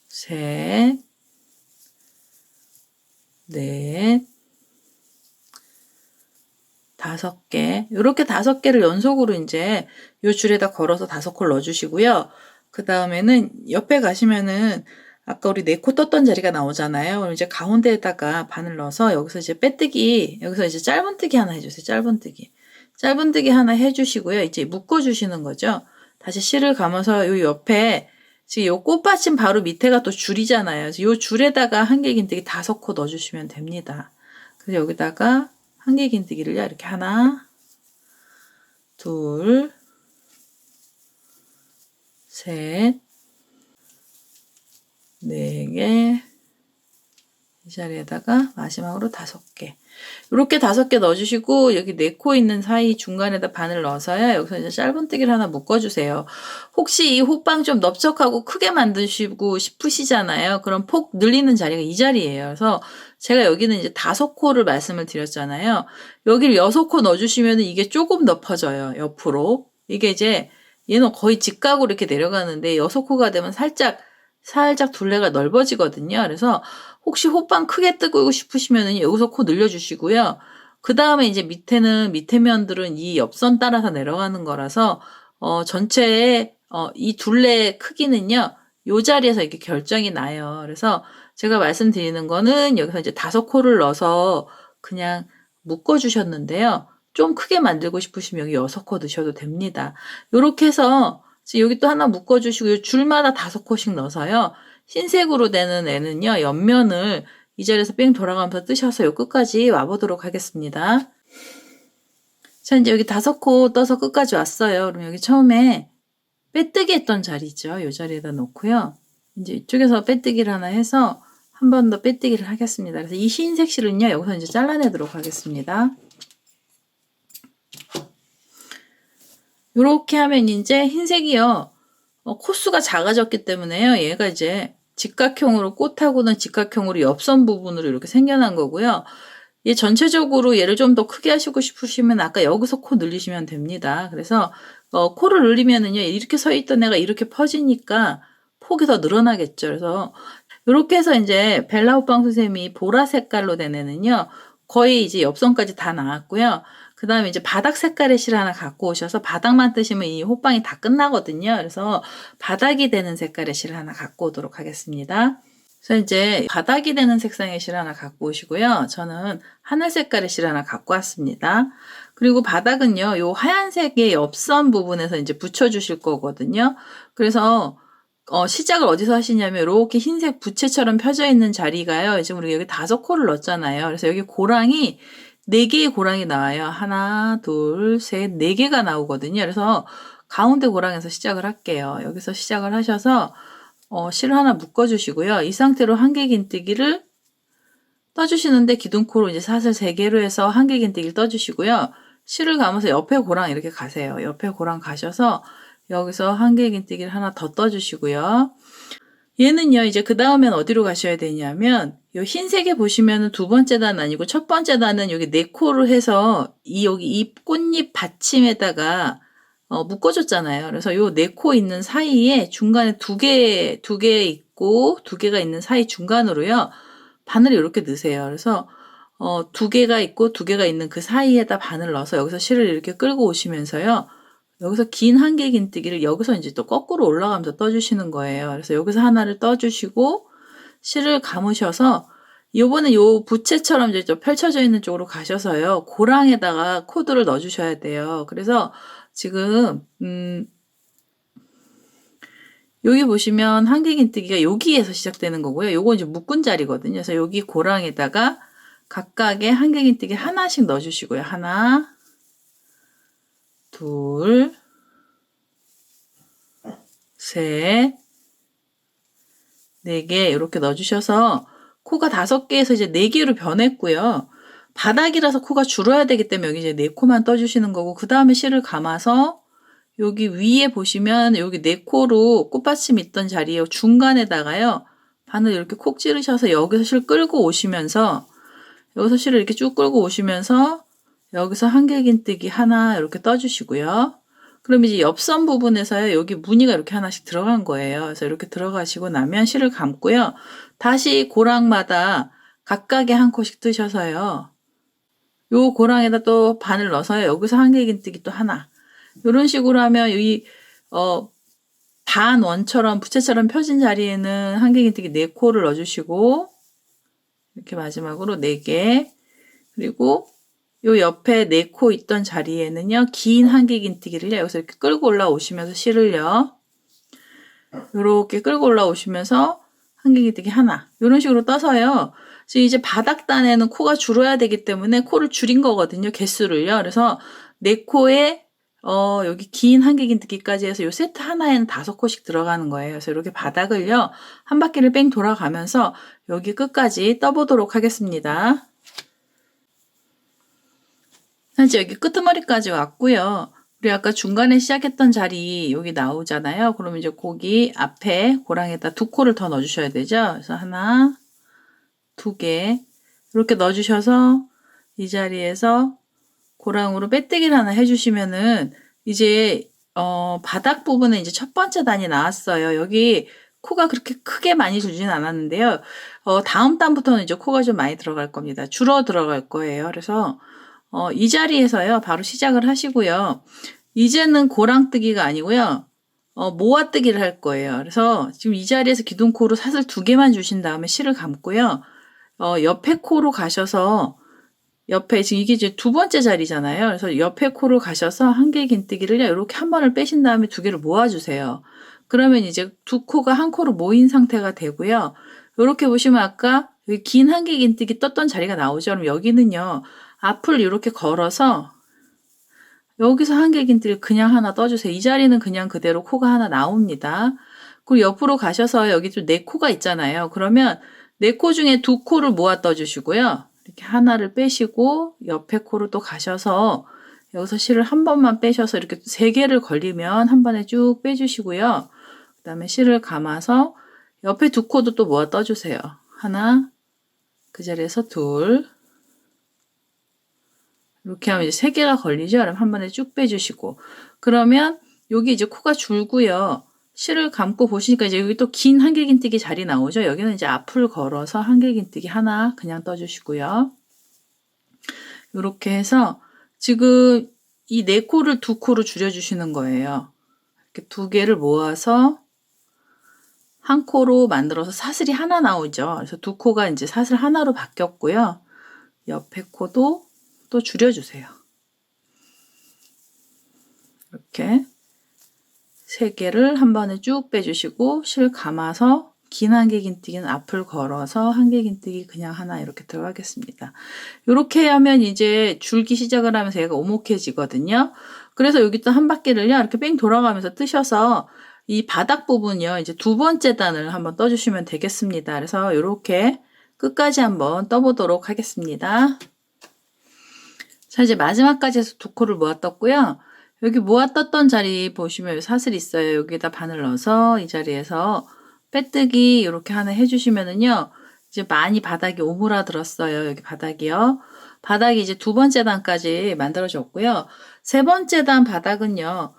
셋, 넷, 5개. 이렇게 5개를 연속으로 이제 요 줄에다 걸어서 5코를 넣어주시고요. 그 다음에는 옆에 가시면은 아까 우리 4코 떴던 자리가 나오잖아요. 그럼 이제 가운데에다가 바늘 넣어서 여기서 이제 빼뜨기, 여기서 이제 짧은뜨기 하나 해주세요. 짧은뜨기. 짧은뜨기 하나 해주시고요. 이제 묶어주시는 거죠. 다시 실을 감아서 요 옆에 지금 요 꽃받침 바로 밑에가 또 줄이잖아요. 그래서 요 줄에다가 한길긴뜨기 5코 넣어주시면 됩니다. 그래서 여기다가 한길긴뜨기를요. 이렇게 하나, 둘, 셋, 4개, 이 자리에다가 마지막으로 5개. 이렇게 5개 넣어주시고 여기 4코 있는 사이 중간에다 바늘 넣어서요. 여기서 이제 짧은뜨기를 하나 묶어주세요. 혹시 이 호빵 좀 넓적하고 크게 만드시고 싶으시잖아요. 그럼 폭 늘리는 자리가 이 자리예요. 그래서 제가 여기는 이제 5코를 말씀을 드렸잖아요. 여기를 6코 넣어주시면 이게 조금 높아져요. 옆으로. 이게 이제 얘는 거의 직각으로 이렇게 내려가는데 6코가 되면 살짝 둘레가 넓어지거든요. 그래서 혹시 호빵 크게 뜨고 싶으시면 여기서 코 늘려주시고요. 그 다음에 이제 밑에 면들은 이 옆선 따라서 내려가는 거라서, 전체의, 이 둘레 크기는요, 요 자리에서 이렇게 결정이 나요. 그래서 제가 말씀드리는 거는 여기서 이제 5코를 넣어서 그냥 묶어주셨는데요. 좀 크게 만들고 싶으시면 여기 6코 넣으셔도 됩니다. 요렇게 해서 여기 또 하나 묶어주시고 줄마다 5코씩 넣어서요. 흰색으로 되는 애는요. 옆면을 이 자리에서 뺑 돌아가면서 뜨셔서 요 끝까지 와보도록 하겠습니다. 자, 이제 여기 5코 떠서 끝까지 왔어요. 그럼 여기 처음에 빼뜨기 했던 자리죠. 이 자리에다 놓고요. 이제 이쪽에서 빼뜨기를 하나 해서 한 번 더 빼뜨기를 하겠습니다. 그래서 이 흰색 실은요. 여기서 이제 잘라내도록 하겠습니다. 이렇게 하면 이제 흰색이요. 코수가 작아졌기 때문에요. 얘가 이제 직각형으로 꽃하고는 직각형으로 옆선 부분으로 이렇게 생겨난 거고요. 얘 전체적으로 얘를 좀 더 크게 하시고 싶으시면 아까 여기서 코 늘리시면 됩니다. 그래서 코를 늘리면은요. 이렇게 서 있던 애가 이렇게 퍼지니까 폭이 더 늘어나겠죠. 그래서 이렇게 해서 이제 벨라 호빵 선생님이 보라 색깔로 된 애는요. 거의 이제 옆선까지 다 나왔고요. 그 다음에 이제 바닥 색깔의 실 하나 갖고 오셔서 바닥만 뜨시면 이 호빵이 다 끝나거든요. 그래서 바닥이 되는 색깔의 실 하나 갖고 오도록 하겠습니다. 그래서 이제 바닥이 되는 색상의 실 하나 갖고 오시고요. 저는 하늘 색깔의 실 하나 갖고 왔습니다. 그리고 바닥은요. 요 하얀색의 옆선 부분에서 이제 붙여주실 거거든요. 그래서 시작을 어디서 하시냐면 이렇게 흰색 부채처럼 펴져 있는 자리가요. 지금 우리 여기 5코를 넣었잖아요. 그래서 여기 고랑이 4개의 고랑이 나와요. 하나, 둘, 셋, 4개가 나오거든요. 그래서 가운데 고랑에서 시작을 할게요. 여기서 시작을 하셔서 실을 하나 묶어주시고요. 이 상태로 한길긴뜨기를 떠주시는데 기둥코로 이제 사슬 3개로 해서 한길긴뜨기를 떠주시고요. 실을 감아서 옆에 고랑 이렇게 가세요. 옆에 고랑 가셔서 여기서 한길긴뜨기를 하나 더 떠주시고요. 얘는요, 이제 그 다음엔 어디로 가셔야 되냐면, 요 흰색에 보시면은 두 번째 단 아니고 첫 번째 단은 여기 4코를 해서 여기 이 꽃잎 받침에다가 묶어줬잖아요. 그래서 요 4코 있는 사이에 중간에 두 개 있고 2개가 있는 사이 중간으로요, 바늘을 이렇게 넣으세요. 그래서 2개가 있고 2개가 있는 그 사이에다 바늘 넣어서 여기서 실을 이렇게 끌고 오시면서요. 여기서 긴 한길긴뜨기를 여기서 이제 또 거꾸로 올라가면서 떠주시는 거예요. 그래서 여기서 하나를 떠주시고 실을 감으셔서 요번에 요 부채처럼 이제 좀 펼쳐져 있는 쪽으로 가셔서요. 고랑에다가 코드를 넣어주셔야 돼요. 그래서 지금 여기 보시면 한길긴뜨기가 여기에서 시작되는 거고요. 요거 이제 묶은 자리거든요. 그래서 여기 고랑에다가 각각의 한길긴뜨기 하나씩 넣어주시고요. 하나, 둘, 셋, 4개 이렇게 넣어주셔서 코가 5개에서 이제 4개로 변했고요. 바닥이라서 코가 줄어야 되기 때문에 여기 이제 4코만 떠주시는 거고, 그 다음에 실을 감아서 여기 위에 보시면 여기 4코로 꽃받침 있던 자리에 중간에다가요, 바늘 이렇게 콕 찌르셔서 여기서 실 끌고 오시면서 여기서 실을 이렇게 쭉 끌고 오시면서 여기서 한길긴뜨기 하나 이렇게 떠주시고요. 그럼 이제 옆선 부분에서요, 여기 무늬가 이렇게 하나씩 들어간 거예요. 그래서 이렇게 들어가시고 나면 실을 감고요. 다시 고랑마다 각각의 한 코씩 뜨셔서요. 요 고랑에다 또 바늘 넣어서요. 여기서 한길긴뜨기 또 하나. 이런 식으로 하면 이 반원처럼 부채처럼 펴진 자리에는 한길긴뜨기 4코를 넣어주시고, 이렇게 마지막으로 4개. 그리고 요 옆에 4코 있던 자리에는요, 긴 한길긴뜨기를요, 여기서 이렇게 끌고 올라오시면서 실을요, 요렇게 끌고 올라오시면서 한길긴뜨기 하나, 요런 식으로 떠서요, 지금 이제 바닥단에는 코가 줄어야 되기 때문에 코를 줄인 거거든요, 개수를요. 그래서 4코에 여기 긴 한길긴뜨기까지 해서 요 세트 하나에는 5코씩 들어가는 거예요. 그래서 이렇게 바닥을요, 한 바퀴를 뺑 돌아가면서 여기 끝까지 떠보도록 하겠습니다. 현재 여기 끄트머리까지 왔고요. 우리 아까 중간에 시작했던 자리 여기 나오잖아요. 그러면 이제 거기 앞에 고랑에다 2코를 더 넣어주셔야 되죠. 그래서 하나, 2개 이렇게 넣어주셔서 이 자리에서 고랑으로 빼뜨기를 하나 해주시면은 이제 바닥 부분은 이제 첫 번째 단이 나왔어요. 여기 코가 그렇게 크게 많이 줄지는 않았는데요. 다음 단부터는 이제 코가 좀 많이 들어갈 겁니다. 줄어 들어갈 거예요. 그래서 이 자리에서요, 바로 시작을 하시고요. 이제는 고랑뜨기가 아니고요, 모아뜨기를 할 거예요. 그래서 지금 이 자리에서 기둥코로 사슬 2개만 주신 다음에 실을 감고요. 옆에 코로 가셔서, 옆에, 지금 이게 이제 두 번째 자리잖아요. 그래서 옆에 코로 가셔서 한길긴뜨기를요, 이렇게 한 번을 빼신 다음에 2개를 모아주세요. 그러면 이제 2코가 한 코로 모인 상태가 되고요. 이렇게 보시면 아까 여기 긴 한길긴뜨기 떴던 자리가 나오죠. 그럼 여기는요, 앞을 이렇게 걸어서 여기서 한길긴뜨기 그냥 하나 떠주세요. 이 자리는 그냥 그대로 코가 하나 나옵니다. 그리고 옆으로 가셔서 여기 좀 4코가 있잖아요. 그러면 4코 중에 2코를 모아 떠주시고요. 이렇게 하나를 빼시고 옆에 코로 또 가셔서 여기서 실을 한 번만 빼셔서 이렇게 3개를 걸리면 한 번에 쭉 빼주시고요. 그 다음에 실을 감아서 옆에 2코도 또 모아 떠주세요. 하나, 그 자리에서 둘, 이렇게 하면 이제 3개가 걸리죠. 그럼 한 번에 쭉 빼주시고. 그러면 여기 이제 코가 줄고요. 실을 감고 보시니까 이제 여기 또 긴 한길긴뜨기 자리 나오죠. 여기는 이제 앞을 걸어서 한길긴뜨기 하나 그냥 떠주시고요. 이렇게 해서 지금 이 4코를 2코로 줄여주시는 거예요. 이렇게 2개를 모아서 한 코로 만들어서 사슬이 하나 나오죠. 그래서 2코가 이제 사슬 하나로 바뀌었고요. 옆에 코도 또 줄여주세요. 이렇게 3개를 한 번에 쭉 빼주시고 실 감아서 긴 한길긴뜨기는 앞을 걸어서 한길긴뜨기 그냥 하나 이렇게 들어가겠습니다. 이렇게 하면 이제 줄기 시작을 하면서 얘가 오목해지거든요. 그래서 여기 또 한 바퀴를요, 이렇게 뺑 돌아가면서 뜨셔서 이 바닥 부분요, 이제 두 번째 단을 한번 떠주시면 되겠습니다. 그래서 이렇게 끝까지 한번 떠보도록 하겠습니다. 자, 이제 마지막까지 해서 두 코를 모아 떴고요. 여기 모아 떴던 자리 보시면 여기 사슬이 있어요. 여기다 바늘 넣어서 이 자리에서 빼뜨기 이렇게 하나 해주시면은요, 이제 많이 바닥이 오므라들었어요. 여기 바닥이요. 바닥이 이제 두 번째 단까지 만들어졌고요. 세 번째 단 바닥은요,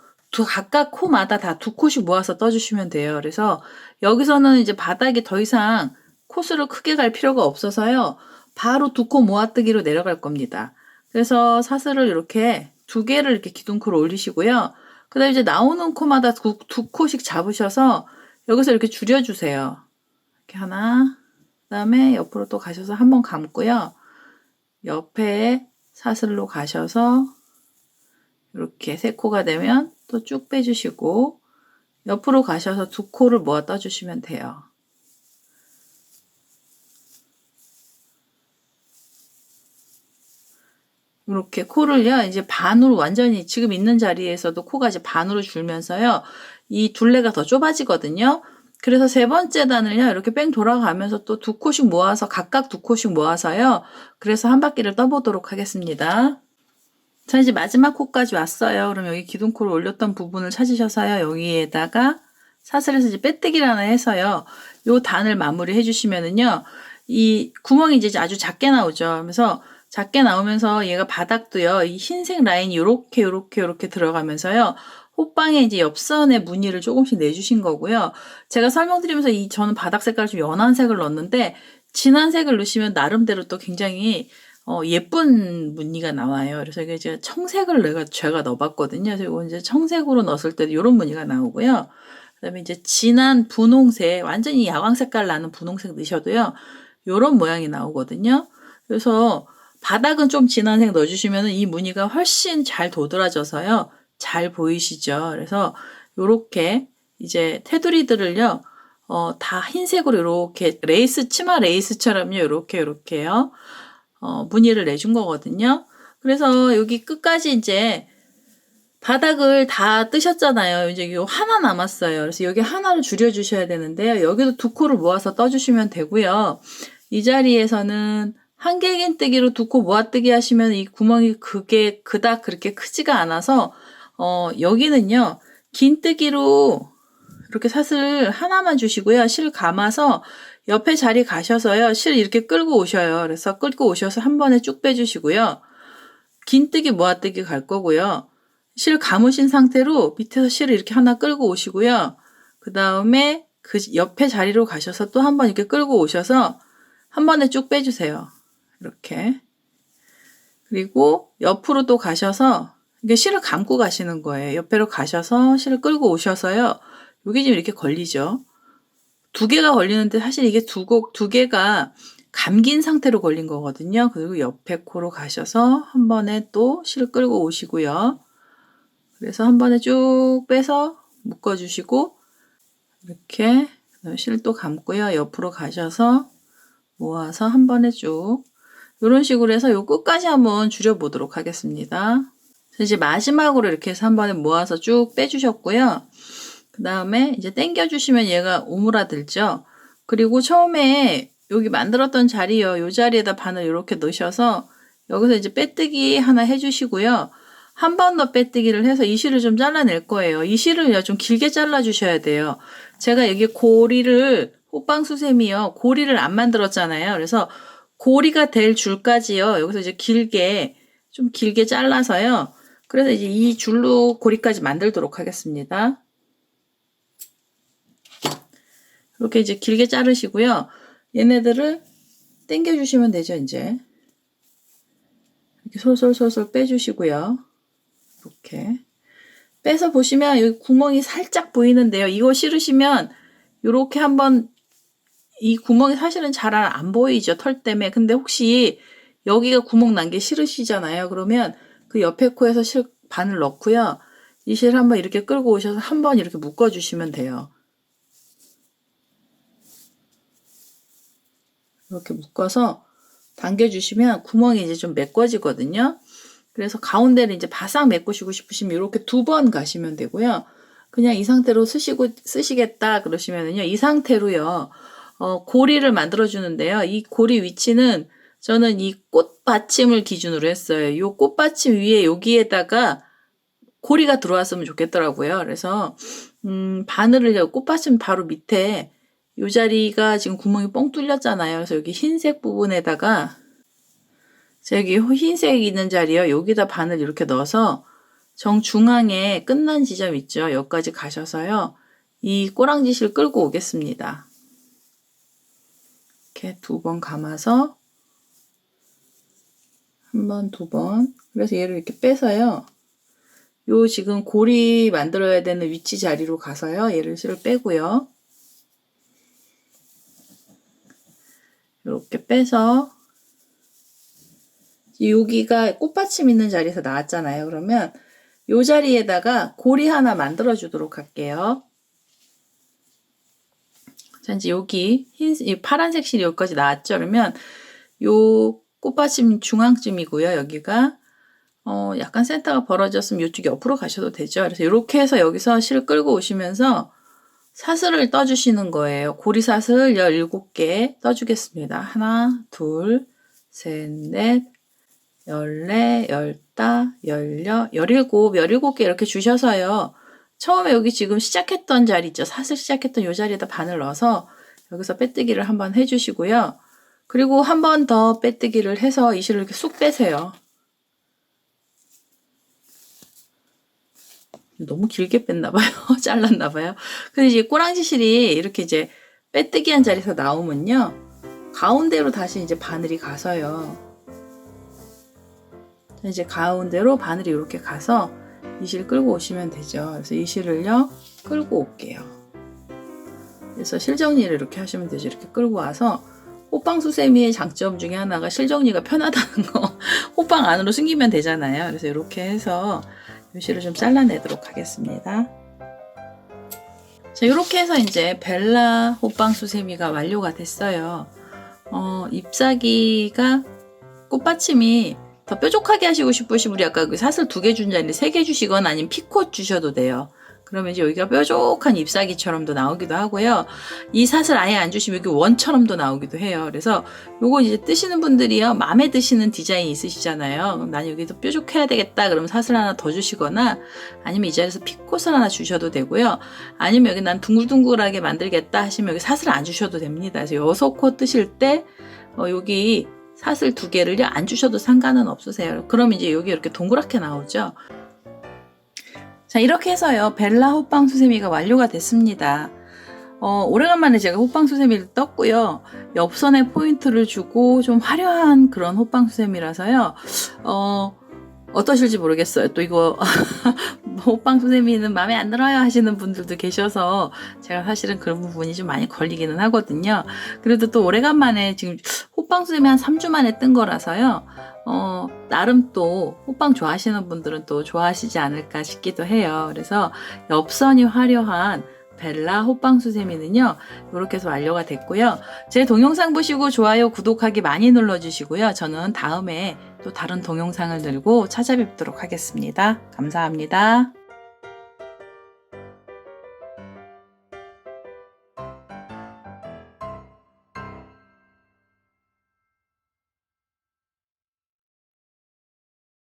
각각 코마다 다 두 코씩 모아서 떠주시면 돼요. 그래서 여기서는 이제 바닥이 더 이상 코스를 크게 갈 필요가 없어서요. 바로 두 코 모아뜨기로 내려갈 겁니다. 그래서 사슬을 이렇게 두 개를 이렇게 기둥코로 올리시고요. 그 다음에 이제 나오는 코마다 두 코씩 잡으셔서 여기서 이렇게 줄여주세요. 이렇게 하나, 그 다음에 옆으로 또 가셔서 한번 감고요. 옆에 사슬로 가셔서 이렇게 세 코가 되면 또 쭉 빼주시고 옆으로 가셔서 두 코를 모아 떠주시면 돼요. 이렇게 코를요, 이제 반으로 완전히 지금 있는 자리에서도 코가 이제 반으로 줄면서요, 이 둘레가 더 좁아지거든요. 그래서 세 번째 단을요, 이렇게 뺑 돌아가면서 또 두 코씩 모아서, 각각 두 코씩 모아서요, 그래서 한 바퀴를 떠보도록 하겠습니다. 자, 이제 마지막 코까지 왔어요. 그럼 여기 기둥코를 올렸던 부분을 찾으셔서요, 여기에다가 사슬에서 이제 빼뜨기를 하나 해서요, 요 단을 마무리 해주시면은요, 이 구멍이 이제 아주 작게 나오죠. 그래서 작게 나오면서 얘가 바닥도요, 이 흰색 라인이 요렇게 들어가면서요, 호빵에 이제 옆선에 무늬를 조금씩 내주신 거고요. 제가 설명드리면서 저는 바닥 색깔을 좀 연한 색을 넣었는데, 진한 색을 넣으시면 나름대로 또 굉장히 예쁜 무늬가 나와요. 그래서 이게 이제 청색을 제가 넣어봤거든요. 그리고 이제 청색으로 넣었을 때도 이런 무늬가 나오고요. 그다음에 이제 진한 분홍색, 완전히 야광 색깔 나는 분홍색 넣으셔도요, 요런 모양이 나오거든요. 그래서 바닥은 좀 진한 색 넣어주시면 이 무늬가 훨씬 잘 도드라져서요, 잘 보이시죠. 그래서 요렇게 이제 테두리들을요, 다 흰색으로 이렇게 치마 레이스처럼요, 요렇게요. 무늬를 내준 거거든요. 그래서 여기 끝까지 이제 바닥을 다 뜨셨잖아요. 이제 요 하나 남았어요. 그래서 여기 하나를 줄여주셔야 되는데요. 여기도 두 코를 모아서 떠주시면 되고요. 이 자리에서는 한길긴뜨기로 두 코 모아뜨기 하시면 이 구멍이 그닥 그렇게 크지가 않아서, 여기는요, 긴뜨기로 이렇게 사슬 하나만 주시고요. 실 감아서 옆에 자리 가셔서요, 실 이렇게 끌고 오셔요. 그래서 끌고 오셔서 한 번에 쭉 빼주시고요. 긴뜨기 모아뜨기 갈 거고요. 실 감으신 상태로 밑에서 실을 이렇게 하나 끌고 오시고요. 그 다음에 그 옆에 자리로 가셔서 또 한 번 이렇게 끌고 오셔서 한 번에 쭉 빼주세요. 이렇게. 그리고 옆으로 또 가셔서 이게 실을 감고 가시는 거예요. 옆으로 가셔서 실을 끌고 오셔서요. 여기 지금 이렇게 걸리죠. 두 개가 걸리는데 사실 이게 두 개가 감긴 상태로 걸린 거거든요. 그리고 옆에 코로 가셔서 한 번에 또 실을 끌고 오시고요. 그래서 한 번에 쭉 빼서 묶어주시고 이렇게 실을 또 감고요. 옆으로 가셔서 모아서 한 번에 쭉 이런 식으로 해서 요 끝까지 한번 줄여보도록 하겠습니다. 이제 마지막으로 이렇게 해서 한 번에 모아서 쭉 빼주셨고요. 그 다음에 이제 당겨주시면 얘가 오므라들죠. 그리고 처음에 여기 만들었던 자리요. 요 자리에다 바늘 이렇게 넣으셔서 여기서 이제 빼뜨기 하나 해주시고요. 한 번 더 빼뜨기를 해서 이 실을 좀 잘라낼 거예요. 이 실을요, 좀 길게 잘라주셔야 돼요. 제가 여기 고리를, 호빵수세미요, 고리를 안 만들었잖아요. 그래서 고리가 될 줄까지요, 여기서 이제 좀 길게 잘라서요. 그래서 이제 이 줄로 고리까지 만들도록 하겠습니다. 이렇게 이제 길게 자르시고요. 얘네들을 당겨주시면 되죠, 이제. 이렇게 솔솔솔솔 빼주시고요. 이렇게. 빼서 보시면 여기 구멍이 살짝 보이는데요. 이거 싫으시면 이렇게 한번 이 구멍이 사실은 잘 안 보이죠. 털 때문에. 근데 혹시 여기가 구멍 난 게 싫으시잖아요. 그러면 그 옆에 코에서 바늘 넣고요. 이 실 한번 이렇게 끌고 오셔서 한번 이렇게 묶어주시면 돼요. 이렇게 묶어서 당겨주시면 구멍이 이제 좀 메꿔지거든요. 그래서 가운데를 이제 바싹 메꾸시고 싶으시면 이렇게 2번 가시면 되고요. 그냥 이 상태로 쓰시겠다 그러시면은요, 이 상태로요, 고리를 만들어 주는데요. 이 고리 위치는 저는 이 꽃받침을 기준으로 했어요. 이 꽃받침 위에 여기에다가 고리가 들어왔으면 좋겠더라고요. 그래서 바늘을 꽃받침 바로 밑에 이 자리가 지금 구멍이 뻥 뚫렸잖아요. 그래서 여기 흰색 부분에다가 여기 흰색 있는 자리요. 여기다 바늘 이렇게 넣어서 정중앙에 끝난 지점 있죠. 여기까지 가셔서요. 이 꼬랑지실 끌고 오겠습니다. 이렇게 2번 감아서 한 번, 2번. 그래서 얘를 이렇게 빼서요. 요 지금 고리 만들어야 되는 위치 자리로 가서요. 얘를 실을 빼고요. 이렇게 빼서 여기가 꽃받침 있는 자리에서 나왔잖아요. 그러면 요 자리에다가 고리 하나 만들어 주도록 할게요. 자, 이제 여기 이 파란색 실이 여기까지 나왔죠. 그러면 요 꽃받침 중앙쯤이고요. 여기가 약간 센터가 벌어졌으면 이쪽 옆으로 가셔도 되죠. 그래서 이렇게 해서 여기서 실 끌고 오시면서 사슬을 떠주시는 거예요. 고리사슬 17개 떠주겠습니다. 하나, 둘, 셋, 넷, 14, 15, 16, 17개 이렇게 주셔서요. 처음에 여기 지금 시작했던 자리 있죠. 사슬 시작했던 이 자리에다 바늘 넣어서 여기서 빼뜨기를 한번 해주시고요. 그리고 한 번 더 빼뜨기를 해서 이 실을 이렇게 쑥 빼세요. 너무 길게 뺐나봐요. 잘랐나봐요. 근데 이제 꼬랑지 실이 이렇게 이제 빼뜨기 한 자리에서 나오면요. 가운데로 다시 이제 바늘이 가서요. 이제 가운데로 바늘이 이렇게 가서 이 실 끌고 오시면 되죠. 그래서 이 실을요, 끌고 올게요. 그래서 실 정리를 이렇게 하시면 되죠. 이렇게 끌고 와서 호빵수세미의 장점 중에 하나가 실 정리가 편하다는 거. 호빵 안으로 숨기면 되잖아요. 그래서 이렇게 해서 이 실을 좀 잘라내도록 하겠습니다. 자, 이렇게 해서 이제 벨라 호빵수세미가 완료가 됐어요. 잎사귀가 꽃받침이 더 뾰족하게 하시고 싶으시면 우리 아까 그 사슬 2개 준 자리에 3개 주시거나 아니면 피콧 주셔도 돼요. 그러면 이제 여기가 뾰족한 잎사귀처럼도 나오기도 하고요. 이 사슬 아예 안 주시면 여기 원처럼도 나오기도 해요. 그래서 요거 이제 뜨시는 분들이요, 마음에 드시는 디자인이 있으시잖아요. 그럼 난 여기도 뾰족해야 되겠다 그러면 사슬 하나 더 주시거나 아니면 이 자리에서 피콧을 하나 주셔도 되고요. 아니면 여기 난 둥글둥글하게 만들겠다 하시면 여기 사슬 안 주셔도 됩니다. 그래서 6코 뜨실 때 여기 사슬 2개를요 안 주셔도 상관은 없으세요. 그럼 이제 여기 이렇게 동그랗게 나오죠. 자, 이렇게 해서요 벨라 호빵수세미가 완료가 됐습니다. 오래간만에 제가 호빵수세미를 떴고요. 옆선에 포인트를 주고 좀 화려한 그런 호빵수세미라서요. 어떠실지 모르겠어요. 또 이거 호빵수세미는 마음에 안 들어요 하시는 분들도 계셔서 제가 사실은 그런 부분이 좀 많이 걸리기는 하거든요. 그래도 또 오래간만에 지금 호빵수세미 한 3주 만에 뜬 거라서요. 나름 또 호빵 좋아하시는 분들은 또 좋아하시지 않을까 싶기도 해요. 그래서 옆선이 화려한 벨라 호빵수세미는요 이렇게 해서 완료가 됐고요. 제 동영상 보시고 좋아요 구독하기 많이 눌러주시고요. 저는 다음에 또 다른 동영상을 들고 찾아뵙도록 하겠습니다. 감사합니다.